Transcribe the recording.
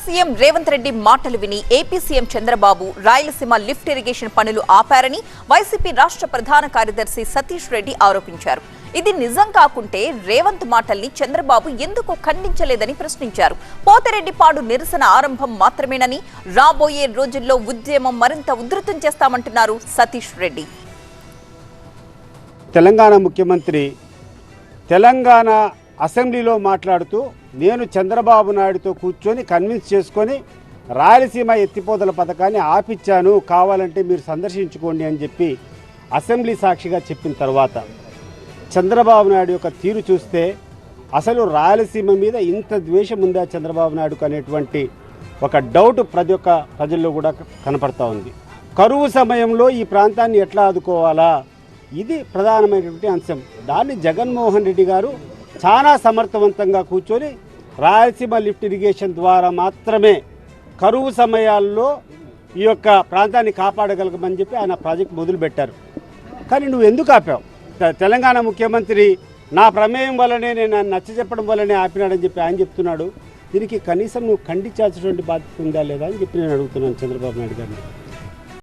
CM Revanth Reddy మాటలు విని AP CM Chandrababu Rayalaseema lift irrigation పనులు ఆపారని వైసీపీ రాష్ట్ర ప్రధాన కార్యదర్శి సతీష్ రెడ్డి ఆరోపించారు. ఇది నిజం కాకుంటే రేవంత్ మాటల్ని చంద్రబాబు ఎందుకు ఖండించలేదని ప్రశ్నించారు. పోతిరెడ్డిపాడు నిరసన ఆరంభం మాత్రమేనని, రాబోయే రోజుల్లో ఉద్యమం మరింత ఉధృతం చేస్తామంటున్నారు సతీష్ రెడ్డి. తెలంగాణ ముఖ్యమంత్రి తెలంగాణ అసెంబ్లీలో మాట్లాడుతూ నేను చంద్రబాబు నాయుడుతో కూర్చొని కన్విన్స్ చేసుకొని రాయలసీమ ఎత్తిపోతల పథకాన్ని ఆపిచ్చాను, కావాలంటే మీరు సందర్శించుకోండి అని చెప్పి అసెంబ్లీ సాక్షిగా చెప్పిన తర్వాత చంద్రబాబు నాయుడు యొక్క తీరు చూస్తే అసలు రాయలసీమ మీద ఇంత ద్వేషం ఉందా చంద్రబాబు నాయుడుకు అనేటువంటి ఒక డౌట్ ప్రజల్లో కూడా కనపడతా ఉంది. కరువు సమయంలో ఈ ప్రాంతాన్ని ఎట్లా ఆదుకోవాలా, ఇది ప్రధానమైనటువంటి అంశం. దాన్ని జగన్మోహన్ రెడ్డి గారు చాలా సమర్థవంతంగా కూర్చొని రాయలసీమ లిఫ్ట్ ఇరిగేషన్ ద్వారా మాత్రమే కరువు సమయాల్లో ఈ యొక్క ప్రాంతాన్ని కాపాడగలగమని చెప్పి ఆయన ప్రాజెక్ట్ మొదలుపెట్టారు. కానీ నువ్వు ఎందుకు ఆపావు? తెలంగాణ ముఖ్యమంత్రి నా ప్రమేయం వల్లనే, నేను నచ్చ చెప్పడం వల్లనే ఆపినాడని చెప్పి ఆయన చెప్తున్నాడు. దీనికి కనీసం నువ్వు ఖండించాల్సినటువంటి బాధ్యత ఉందా లేదా అని చెప్పి నేను అడుగుతున్నాను చంద్రబాబు నాయుడు గారిని.